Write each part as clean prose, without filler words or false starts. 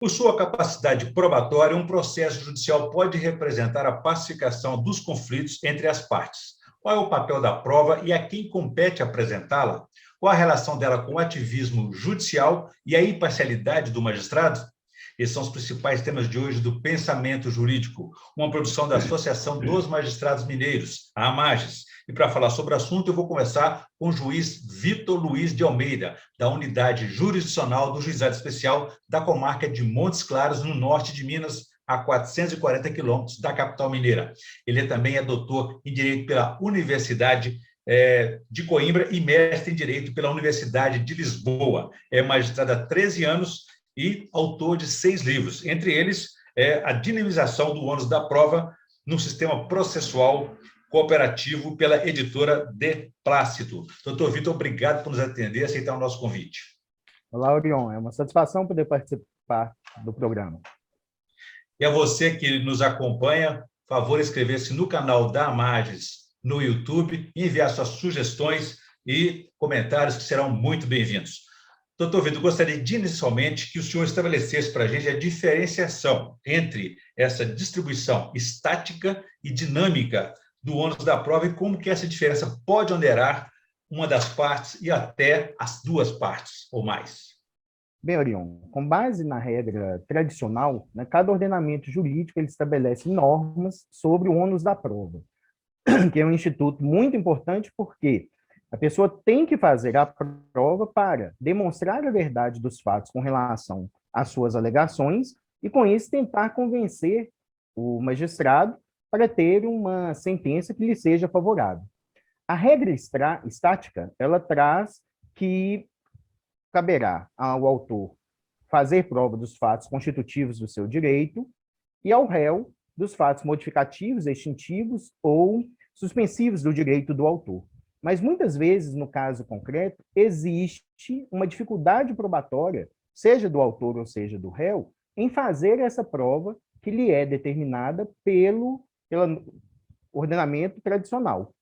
Por sua capacidade probatória, um processo judicial pode representar a pacificação dos conflitos entre as partes. Qual é o papel da prova e a quem compete apresentá-la? Qual a relação dela com o ativismo judicial e a imparcialidade do magistrado? Esses são os principais temas de hoje do Pensamento Jurídico, uma produção da Associação dos Magistrados Mineiros, a AMAGES. E para falar sobre o assunto, eu vou começar com o juiz Vitor Luiz de Almeida, da Unidade Jurisdicional do Juizado Especial da comarca de Montes Claros, no norte de Minas, a 440 quilômetros da capital mineira. Ele também é doutor em Direito pela Universidade de Coimbra e mestre em Direito pela Universidade de Lisboa. É magistrado há 13 anos e autor de 6 livros, entre eles a dinamização do ônus da prova no sistema processual cooperativo pela editora De Plácido. Doutor Vitor, obrigado por nos atender e aceitar o nosso convite. Olá, Orion. É uma satisfação poder participar do programa. E a você que nos acompanha, por favor, inscrever-se no canal da Amages no YouTube, enviar suas sugestões e comentários que serão muito bem-vindos. Doutor Vitor, gostaria de, inicialmente, que o senhor estabelecesse para a gente a diferenciação entre essa distribuição estática e dinâmica do ônus da prova e como que essa diferença pode onerar uma das partes e até as duas partes ou mais. Bem, Orion, com base na regra tradicional, né, cada ordenamento jurídico ele estabelece normas sobre o ônus da prova, que é um instituto muito importante porque a pessoa tem que fazer a prova para demonstrar a verdade dos fatos com relação às suas alegações e, com isso, tentar convencer o magistrado para ter uma sentença que lhe seja favorável. A regra estática, ela traz que caberá ao autor fazer prova dos fatos constitutivos do seu direito e ao réu dos fatos modificativos, extintivos ou suspensivos do direito do autor. Mas, muitas vezes, no caso concreto, existe uma dificuldade probatória, seja do autor ou seja do réu, em fazer essa prova que lhe é determinada pelo ordenamento tradicional.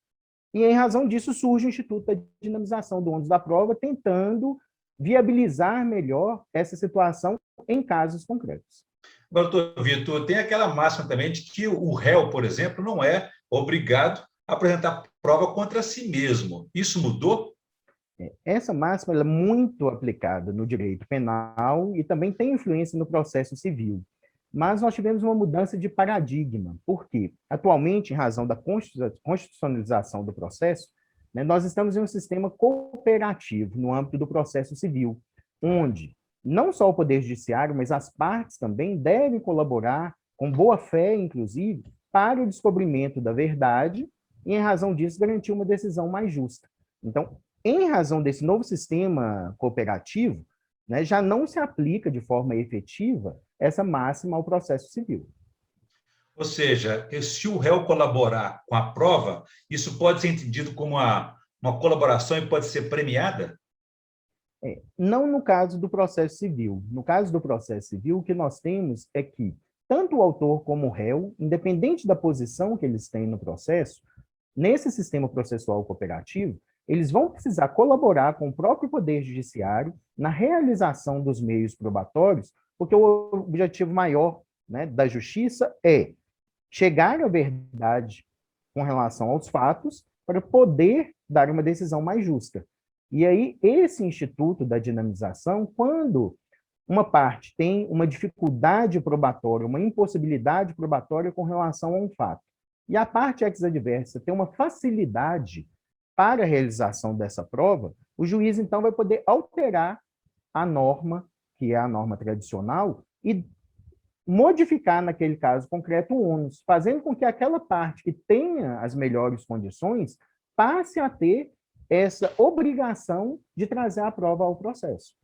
E, em razão disso, surge o Instituto da Dinamização do ônus da prova, tentando viabilizar melhor essa situação em casos concretos. Agora, doutor Vitor, tem aquela máxima também de que o réu, por exemplo, não é obrigado a apresentar prova contra si mesmo. Isso mudou? Essa máxima é muito aplicada no direito penal e também tem influência no processo civil. Mas nós tivemos uma mudança de paradigma. Por quê? Atualmente, em razão da constitucionalização do processo, né, nós estamos em um sistema cooperativo no âmbito do processo civil, onde não só o Poder Judiciário, mas as partes também devem colaborar, com boa fé, inclusive, para o descobrimento da verdade e, em razão disso, garantir uma decisão mais justa. Então, em razão desse novo sistema cooperativo, né, já não se aplica de forma efetiva essa máxima ao processo civil. Ou seja, se o réu colaborar com a prova, isso pode ser entendido como uma colaboração e pode ser premiada? Não no caso do processo civil. No caso do processo civil, o que nós temos é que tanto o autor como o réu, independente da posição que eles têm no processo, nesse sistema processual cooperativo, eles vão precisar colaborar com o próprio Poder Judiciário na realização dos meios probatórios, porque o objetivo maior, né, da justiça é chegar à verdade com relação aos fatos para poder dar uma decisão mais justa. E aí, esse instituto da dinamização, quando uma parte tem uma dificuldade probatória, uma impossibilidade probatória com relação a um fato, e a parte ex-adversa tem uma facilidade para a realização dessa prova, o juiz, então, vai poder alterar a norma, que é a norma tradicional, e modificar, naquele caso concreto, o ônus, fazendo com que aquela parte que tenha as melhores condições passe a ter essa obrigação de trazer a prova ao processo.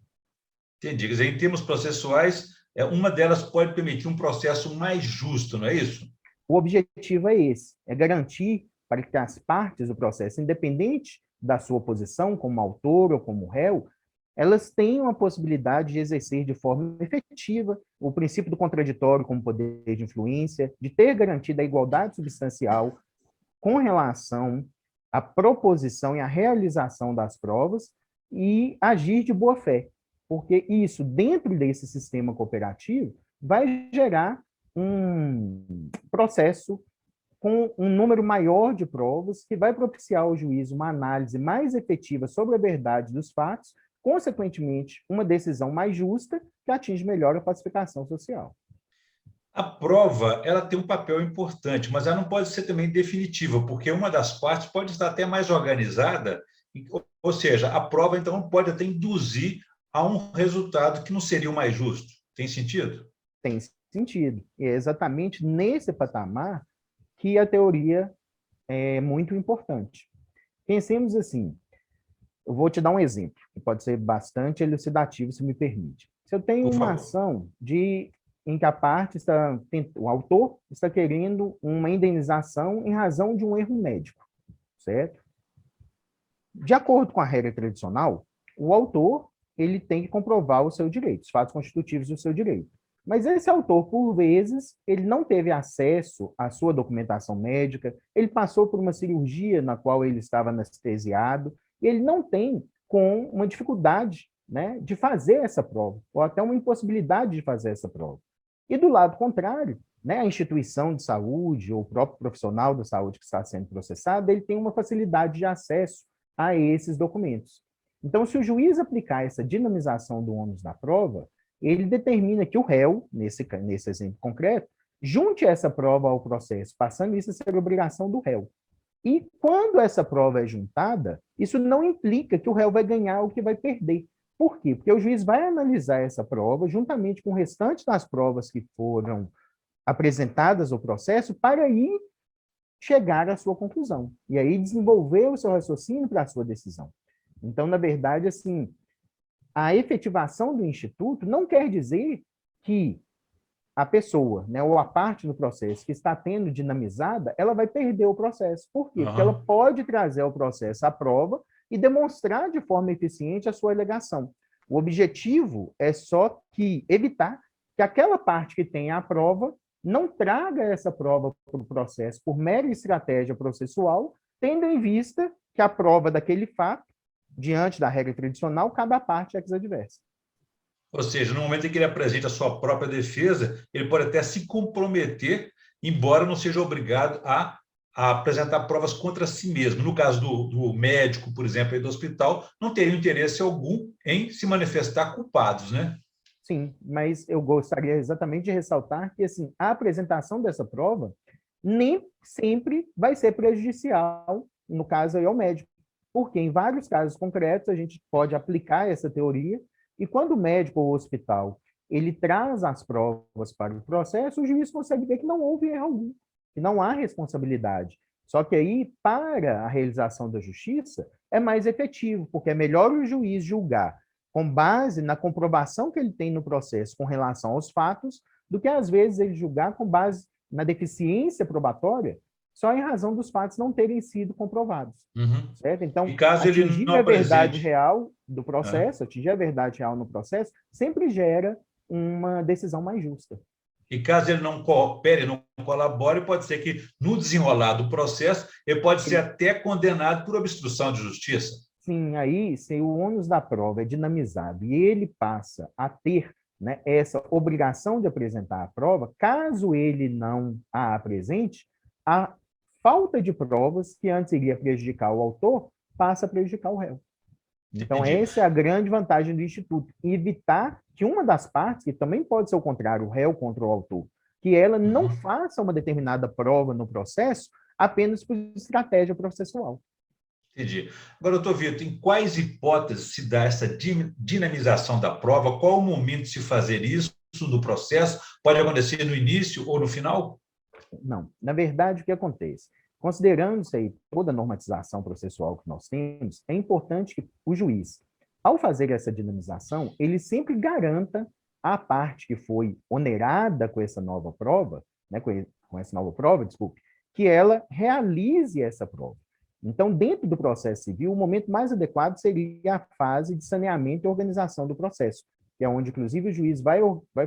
Entendi. Quer dizer, em termos processuais, uma delas pode permitir um processo mais justo, não é isso? O objetivo é esse, é garantir para que as partes do processo, independente da sua posição como autor ou como réu, elas tenham a possibilidade de exercer de forma efetiva o princípio do contraditório como poder de influência, de ter garantido a igualdade substancial com relação à proposição e à realização das provas e agir de boa fé. porque isso, dentro desse sistema cooperativo, vai gerar um processo com um número maior de provas, que vai propiciar ao juiz uma análise mais efetiva sobre a verdade dos fatos, consequentemente, uma decisão mais justa, que atinge melhor a pacificação social. A prova, ela tem um papel importante, mas ela não pode ser também definitiva, porque uma das partes pode estar até mais organizada, ou seja, a prova, então, pode até induzir a um resultado que não seria o mais justo. Tem sentido? Tem sentido. E é exatamente nesse patamar que a teoria é muito importante. Pensemos assim, eu vou te dar um exemplo, que pode ser bastante elucidativo, se me permite. Se eu tenho Por uma favor. ação em que a parte está, o autor está querendo uma indenização em razão de um erro médico, certo? De acordo com a regra tradicional, o autor ele tem que comprovar o seu direito, os fatos constitutivos do seu direito. Mas esse autor, por vezes, ele não teve acesso à sua documentação médica, ele passou por uma cirurgia na qual ele estava anestesiado, e ele não tem com uma dificuldade, né, de fazer essa prova, ou até uma impossibilidade de fazer essa prova. E do lado contrário, né, a instituição de saúde ou o próprio profissional da saúde que está sendo processado, ele tem uma facilidade de acesso a esses documentos. Então, se o juiz aplicar essa dinamização do ônus da prova, ele determina que o réu, nesse exemplo concreto, junte essa prova ao processo, passando isso a ser obrigação do réu. E quando essa prova é juntada, isso não implica que o réu vai ganhar ou que vai perder. Por quê? Porque o juiz vai analisar essa prova juntamente com o restante das provas que foram apresentadas ao processo para aí chegar à sua conclusão. E aí desenvolver o seu raciocínio para a sua decisão. Então, na verdade, assim, a efetivação do instituto não quer dizer que a pessoa, né, ou a parte do processo que está tendo dinamizada, ela vai perder o processo. Por quê? Porque ela pode trazer ao processo a prova e demonstrar de forma eficiente a sua alegação. O objetivo é só que evitar que aquela parte que tem a prova não traga essa prova para o processo por mera estratégia processual, tendo em vista que a prova daquele fato, diante da regra tradicional, cabe à parte ex-adversa. Ou seja, no momento em que ele apresenta a sua própria defesa, ele pode até se comprometer, embora não seja obrigado a apresentar provas contra si mesmo. No caso do médico, por exemplo, do hospital, não teria interesse algum em se manifestar culpados, né? Sim, mas eu gostaria exatamente de ressaltar que assim, a apresentação dessa prova nem sempre vai ser prejudicial, no caso aí, ao médico, porque em vários casos concretos a gente pode aplicar essa teoria e quando o médico ou o hospital ele traz as provas para o processo, o juiz consegue ver que não houve erro algum, que não há responsabilidade. Só que aí, para a realização da justiça, é mais efetivo, porque é melhor o juiz julgar com base na comprovação que ele tem no processo com relação aos fatos, do que às vezes ele julgar com base na deficiência probatória, só em razão dos fatos não terem sido comprovados. Uhum. Certo? Então, E caso ele atingir não a verdade apresente... real do processo, atingir a verdade real no processo, sempre gera uma decisão mais justa. E caso ele não coopere, não colabore, pode ser que, no desenrolar do processo, ele pode ser até condenado por obstrução de justiça. Sim, aí, se o ônus da prova é dinamizado e ele passa a ter, né, essa obrigação de apresentar a prova, caso ele não a apresente, a falta de provas, que antes iria prejudicar o autor, passa a prejudicar o réu. Então, Entendi. essa é a grande vantagem do Instituto, evitar que uma das partes, que também pode ser o contrário, o réu contra o autor, que ela não faça uma determinada prova no processo apenas por estratégia processual. Entendi. Agora, doutor Vitor, em quais hipóteses se dá essa dinamização da prova? Qual o momento de se fazer isso no processo? Pode acontecer no início ou no final? Não. Na verdade, o que acontece? Considerando-se aí toda a normatização processual que nós temos, é importante que o juiz, ao fazer essa dinamização, ele sempre garanta à parte que foi onerada com essa nova prova, né, com essa nova prova, desculpe, que ela realize essa prova. Então, dentro do processo civil, o momento mais adequado seria a fase de saneamento e organização do processo, que é onde, inclusive, o juiz vai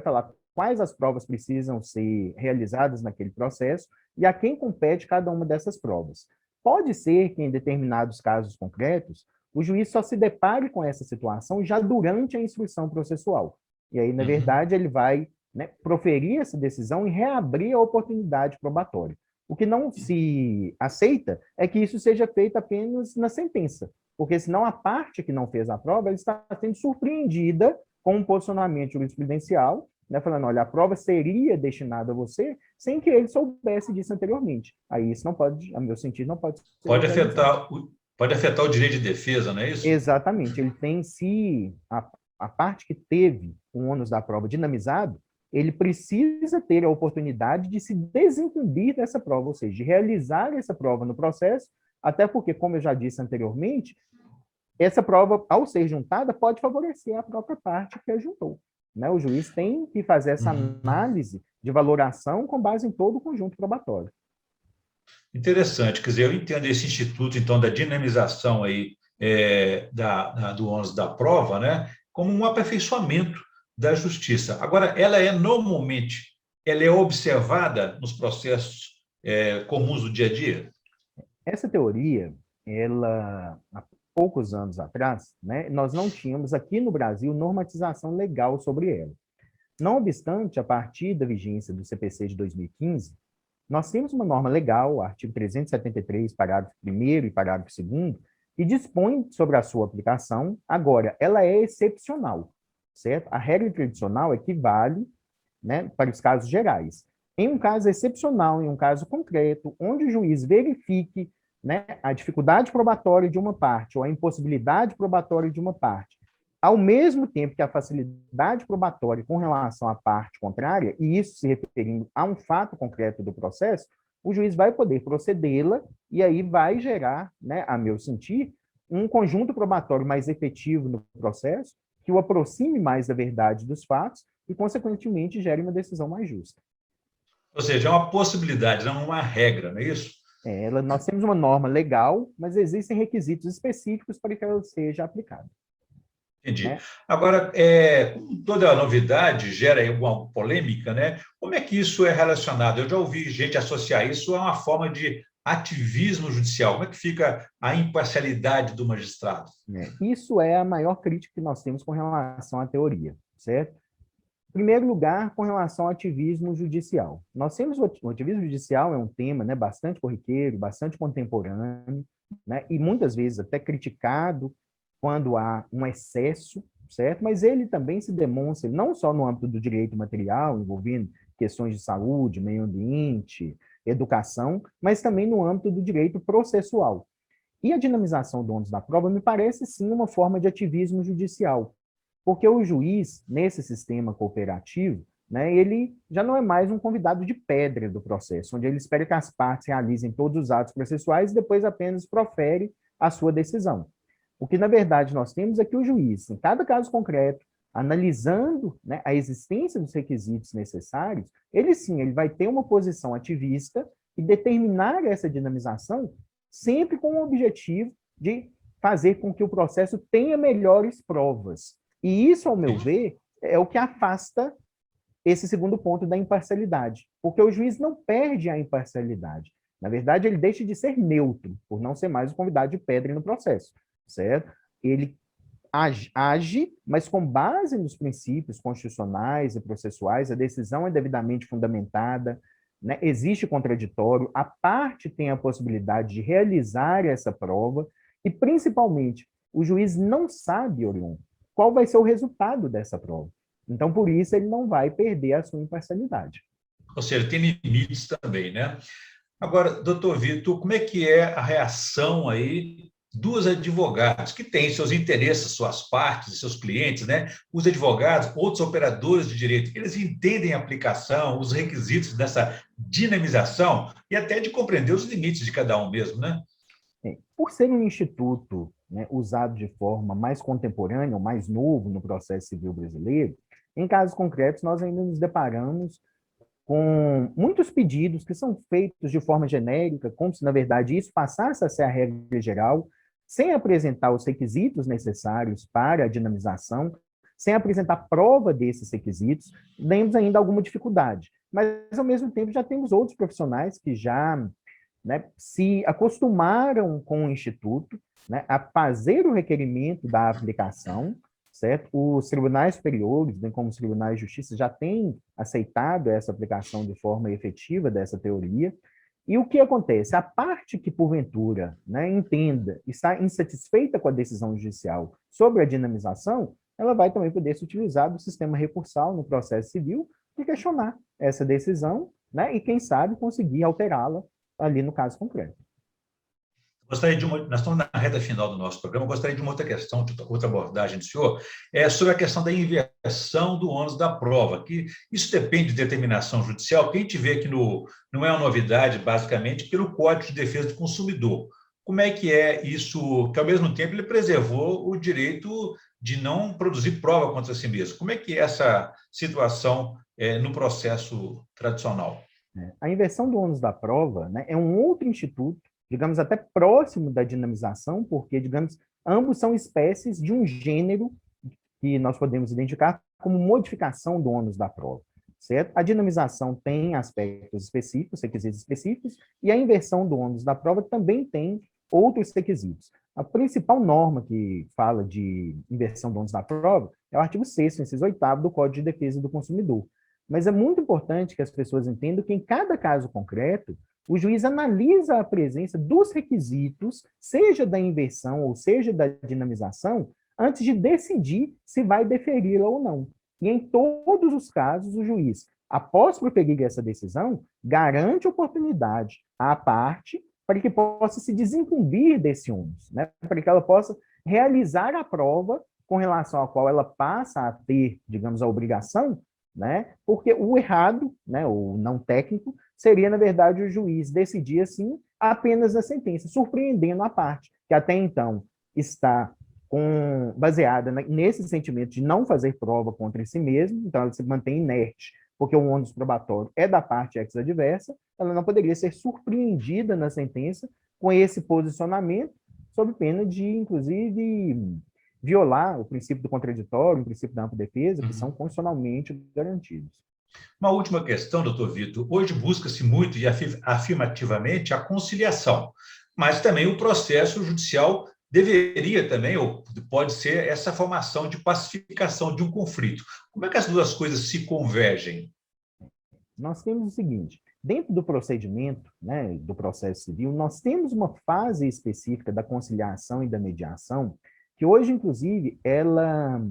falar quais as provas precisam ser realizadas naquele processo e a quem compete cada uma dessas provas. Pode ser que, em determinados casos concretos, o juiz só se depare com essa situação já durante a instrução processual. E aí, na verdade, ele vai, né, proferir essa decisão e reabrir a oportunidade probatória. O que não se aceita é que isso seja feito apenas na sentença, porque senão a parte que não fez a prova ela está sendo surpreendida com um posicionamento jurisprudencial, né, falando, olha, a prova seria destinada a você, sem que ele soubesse disso anteriormente. Aí isso não pode, a meu sentido, não pode ser Pode realizado. pode afetar o direito de defesa, não é isso? Exatamente, ele tem, se a parte que teve o ônus da prova dinamizado, ele precisa ter a oportunidade de se desincumbir dessa prova, ou seja, de realizar essa prova no processo, até porque, como eu já disse anteriormente, essa prova, ao ser juntada, pode favorecer a própria parte que a juntou. Né? O juiz tem que fazer essa Uhum. análise de valoração com base em todo o conjunto probatório. Interessante, quer dizer, eu entendo esse instituto, então, da dinamização aí, do ônus da prova, né, como um aperfeiçoamento da justiça. Agora, normalmente, ela é observada nos processos comuns do dia a dia? Essa teoria, ela, há poucos anos atrás, né, nós não tínhamos aqui no Brasil normatização legal sobre ela. Não obstante, a partir da vigência do CPC de 2015, nós temos uma norma legal, o artigo 373, parágrafo 1º e parágrafo 2º, que dispõe sobre a sua aplicação. Agora, ela é excepcional, certo? A regra tradicional equivale, né, para os casos gerais. Em um caso excepcional, em um caso concreto, onde o juiz verifique, né, a dificuldade probatória de uma parte ou a impossibilidade probatória de uma parte, ao mesmo tempo que a facilidade probatória com relação à parte contrária, e isso se referindo a um fato concreto do processo, o juiz vai poder procedê-la e aí vai gerar, né, a meu sentir, um conjunto probatório mais efetivo no processo, que o aproxime mais da verdade dos fatos e, consequentemente, gere uma decisão mais justa. Ou seja, é uma possibilidade, não uma regra, não é isso? Nós temos uma norma legal, mas existem requisitos específicos para que ela seja aplicada. Entendi. Né? Agora, como toda novidade gera aí alguma polêmica, né? Como é que isso é relacionado? Eu já ouvi gente associar isso a uma forma de ativismo judicial. Como é que fica a imparcialidade do magistrado? Isso é a maior crítica que nós temos com relação à teoria, certo? Em primeiro lugar, com relação ao ativismo judicial. Nós temos o ativismo judicial é um tema, né, bastante corriqueiro, bastante contemporâneo, né, e muitas vezes até criticado quando há um excesso, certo? Mas ele também se demonstra não só no âmbito do direito material, envolvendo questões de saúde, meio ambiente, educação, mas também no âmbito do direito processual. E a dinamização do ônus da prova me parece, sim, uma forma de ativismo judicial, porque o juiz, nesse sistema cooperativo, né, ele já não é mais um convidado de pedra do processo, onde ele espera que as partes realizem todos os atos processuais e depois apenas profere a sua decisão. O que, na verdade, nós temos é que o juiz, em cada caso concreto, analisando, né, a existência dos requisitos necessários, ele sim, ele vai ter uma posição ativista e determinar essa dinamização sempre com o objetivo de fazer com que o processo tenha melhores provas. E isso, ao meu ver, é o que afasta esse segundo ponto da imparcialidade, porque o juiz não perde a imparcialidade. Na verdade, ele deixa de ser neutro, por não ser mais o convidado de pedra no processo, certo? Ele age, mas com base nos princípios constitucionais e processuais, a decisão é devidamente fundamentada, né? Existe contraditório, a parte tem a possibilidade de realizar essa prova, e, principalmente, o juiz não sabe, Orion, qual vai ser o resultado dessa prova. Então, por isso, ele não vai perder a sua imparcialidade. Ou seja, tem limites também, né? Agora, doutor Vitor, como é que é a reação aí dos advogados, que têm seus interesses, suas partes, seus clientes, né? Os advogados, outros operadores de direito, eles entendem a aplicação, os requisitos dessa dinamização e até de compreender os limites de cada um mesmo, né? Por ser um instituto, né, usado de forma mais contemporânea, ou mais novo no processo civil brasileiro, em casos concretos, nós ainda nos deparamos com muitos pedidos que são feitos de forma genérica, como se, na verdade, isso passasse a ser a regra geral, sem apresentar os requisitos necessários para a dinamização, sem apresentar prova desses requisitos, temos ainda alguma dificuldade. Mas, ao mesmo tempo, já temos outros profissionais que já né, se acostumaram com o Instituto, né, a fazer o requerimento da aplicação, certo? Os tribunais superiores, bem como os tribunais de justiça, já têm aceitado essa aplicação de forma efetiva dessa teoria. E o que acontece? A parte que, porventura, né, entenda, está insatisfeita com a decisão judicial sobre a dinamização, ela vai também poder se utilizar do sistema recursal no processo civil e questionar essa decisão, né, e, quem sabe, conseguir alterá-la ali no caso concreto. Nós estamos na reta final do nosso programa, eu gostaria de uma outra questão, de outra abordagem do senhor, sobre a questão da inversão do ônus da prova, que isso depende de determinação judicial, que a gente vê que não é uma novidade, basicamente, pelo Código de Defesa do Consumidor. Como é que isso, que ao mesmo tempo ele preservou o direito de não produzir prova contra si mesmo? Como é que é essa situação no processo tradicional? A inversão do ônus da prova, né, é um outro instituto, digamos, até próximo da dinamização, porque, digamos, ambos são espécies de um gênero que nós podemos identificar como modificação do ônus da prova, certo? A dinamização tem aspectos específicos, requisitos específicos, e a inversão do ônus da prova também tem outros requisitos. A principal norma que fala de inversão do ônus da prova é o artigo 6º, inciso 8º do Código de Defesa do Consumidor. Mas é muito importante que as pessoas entendam que, em cada caso concreto, o juiz analisa a presença dos requisitos, seja da inversão ou seja da dinamização, antes de decidir se vai deferi-la ou não. E em todos os casos, o juiz, após proferir essa decisão, garante oportunidade à parte para que possa se desincumbir desse ônus, né? Para que ela possa realizar a prova com relação à qual ela passa a ter, digamos, a obrigação, né? Porque o errado, né, o não técnico, seria, na verdade, o juiz decidir, assim, apenas a sentença, surpreendendo a parte, que até então está baseada nesse sentimento de não fazer prova contra si mesmo, então ela se mantém inerte, porque o ônus probatório é da parte ex-adversa, ela não poderia ser surpreendida na sentença com esse posicionamento, sob pena de, inclusive, violar o princípio do contraditório, o princípio da ampla defesa, que são constitucionalmente garantidos. Uma última questão, doutor Vitor. Hoje busca-se muito e afirmativamente a conciliação, mas também o processo judicial deveria também, ou pode ser, essa formação de pacificação de um conflito. Como é que as duas coisas se convergem? Nós temos o seguinte, dentro do procedimento, né, do processo civil, nós temos uma fase específica da conciliação e da mediação, que hoje, inclusive, ela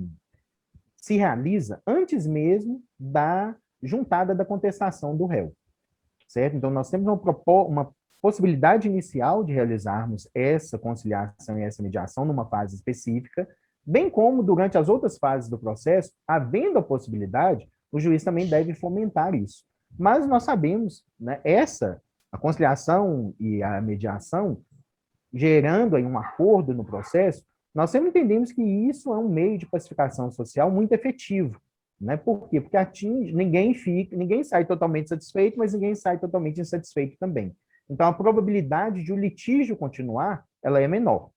se realiza antes mesmo da juntada da contestação do réu, certo? Então, nós temos uma possibilidade inicial de realizarmos essa conciliação e essa mediação numa fase específica, bem como durante as outras fases do processo, havendo a possibilidade, o juiz também deve fomentar isso. Mas nós sabemos, né, a conciliação e a mediação, gerando aí um acordo no processo, nós sempre entendemos que isso é um meio de pacificação social muito efetivo, né? Por quê? Porque ninguém sai totalmente satisfeito, mas ninguém sai totalmente insatisfeito também. Então, a probabilidade de o litígio continuar, ela é menor.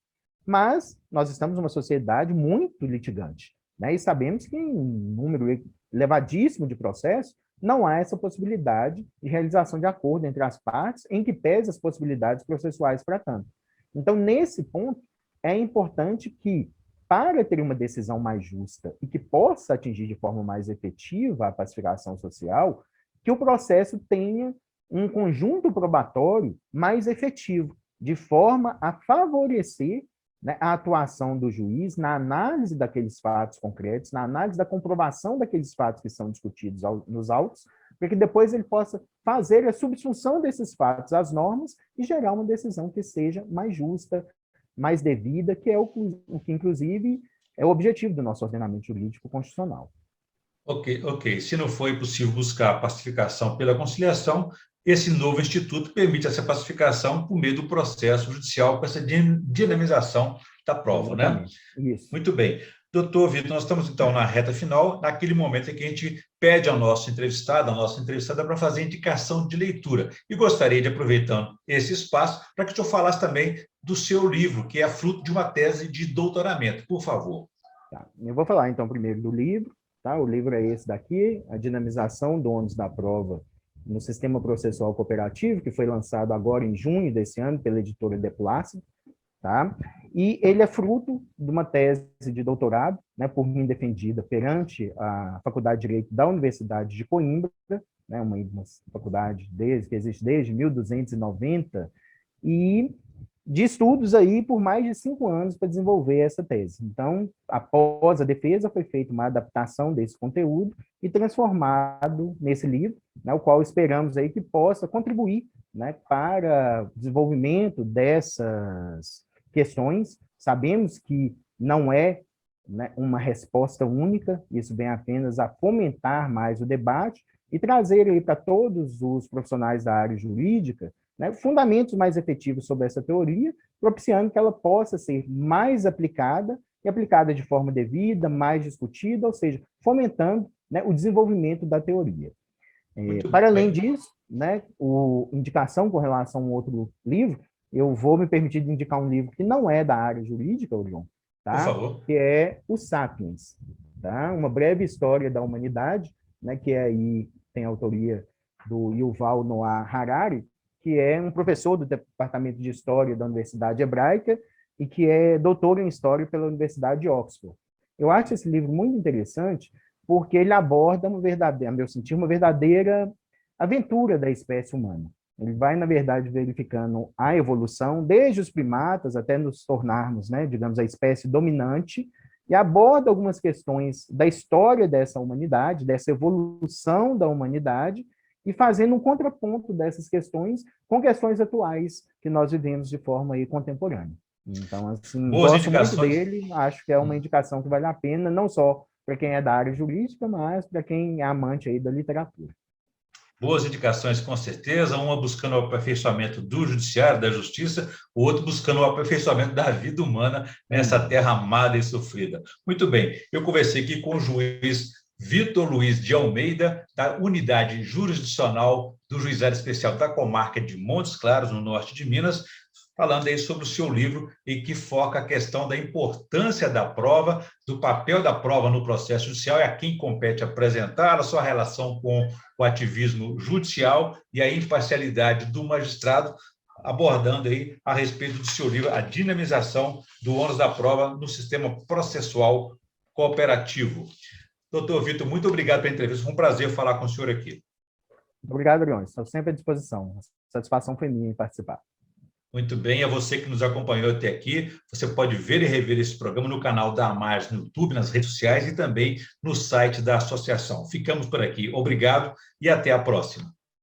Mas nós estamos numa sociedade muito litigante, né? E sabemos que em número elevadíssimo de processos, não há essa possibilidade de realização de acordo entre as partes, em que pese as possibilidades processuais para tanto. Então, nesse ponto, é importante que, para ter uma decisão mais justa e que possa atingir de forma mais efetiva a pacificação social, que o processo tenha um conjunto probatório mais efetivo, de forma a favorecer, né, a atuação do juiz na análise daqueles fatos concretos, na análise da comprovação daqueles fatos que são discutidos nos autos, para que depois ele possa fazer a subsunção desses fatos às normas e gerar uma decisão que seja mais justa, mais devida, que é o que, inclusive, é o objetivo do nosso ordenamento jurídico constitucional. Ok. Se não foi possível buscar a pacificação pela conciliação, esse novo instituto permite essa pacificação por meio do processo judicial com essa dinamização da prova, Exatamente. né? Isso. Muito bem. Doutor Vitor, nós estamos, então, na reta final, naquele momento em que a gente pede ao nosso entrevistado, à nossa entrevistada, para fazer indicação de leitura. E gostaria de, aproveitando esse espaço, para que o senhor falasse também do seu livro, que é fruto de uma tese de doutoramento. Por favor. Tá. Eu vou falar, então, primeiro do livro. Tá? O livro é esse daqui, A Dinamização do Ônus da Prova no Sistema Processual Cooperativo, que foi lançado agora em junho desse ano pela editora De Plácido, tá? E ele é fruto de uma tese de doutorado, né, por mim defendida perante a Faculdade de Direito da Universidade de Coimbra, né, uma faculdade que existe desde 1290, e de estudos aí por mais de 5 anos para desenvolver essa tese. Então, após a defesa, foi feita uma adaptação desse conteúdo e transformado nesse livro, né, o qual esperamos aí que possa contribuir, né, para o desenvolvimento dessas questões. Sabemos que não é, né, uma resposta única, isso vem apenas a fomentar mais o debate e trazer aí para todos os profissionais da área jurídica, né, fundamentos mais efetivos sobre essa teoria, propiciando que ela possa ser mais aplicada e aplicada de forma devida, mais discutida, ou seja, fomentando, né, o desenvolvimento da teoria. Para além disso, né, indicação com relação a um outro livro, eu vou me permitir de indicar um livro que não é da área jurídica, Orion, tá? Por favor. Que é o Sapiens, tá? Uma breve história da humanidade, né, que aí tem a autoria do Yuval Noah Harari, que é um professor do Departamento de História da Universidade Hebraica e que é doutor em História pela Universidade de Oxford. Eu acho esse livro muito interessante porque ele aborda uma verdadeira, a meu sentir, uma verdadeira aventura da espécie humana. Ele vai, na verdade, verificando a evolução, desde os primatas até nos tornarmos, né, digamos, a espécie dominante, e aborda algumas questões da história dessa humanidade, dessa evolução da humanidade, e fazendo um contraponto dessas questões com questões atuais que nós vivemos de forma aí contemporânea. Então, assim, gosto muito dele, acho que é uma indicação que vale a pena, não só para quem é da área jurídica, mas para quem é amante aí da literatura. Boas indicações, com certeza, uma buscando o aperfeiçoamento do judiciário, da justiça, o outro buscando o aperfeiçoamento da vida humana nessa terra amada e sofrida. Muito bem, eu conversei aqui com o juiz Vitor Luiz de Almeida, da Unidade Jurisdicional do Juizado Especial da Comarca de Montes Claros, no norte de Minas, falando aí sobre o seu livro e que foca a questão da importância da prova, do papel da prova no processo judicial e a quem compete apresentar a sua relação com o ativismo judicial e a imparcialidade do magistrado, abordando aí a respeito do seu livro, a dinamização do ônus da prova no sistema processual cooperativo. Doutor Vitor, muito obrigado pela entrevista, foi um prazer falar com o senhor aqui. Obrigado, Leon, estou sempre à disposição. A satisfação foi minha em participar. Muito bem, a você que nos acompanhou até aqui, você pode ver e rever esse programa no canal da AMARS no YouTube, nas redes sociais e também no site da associação. Ficamos por aqui. Obrigado e até a próxima.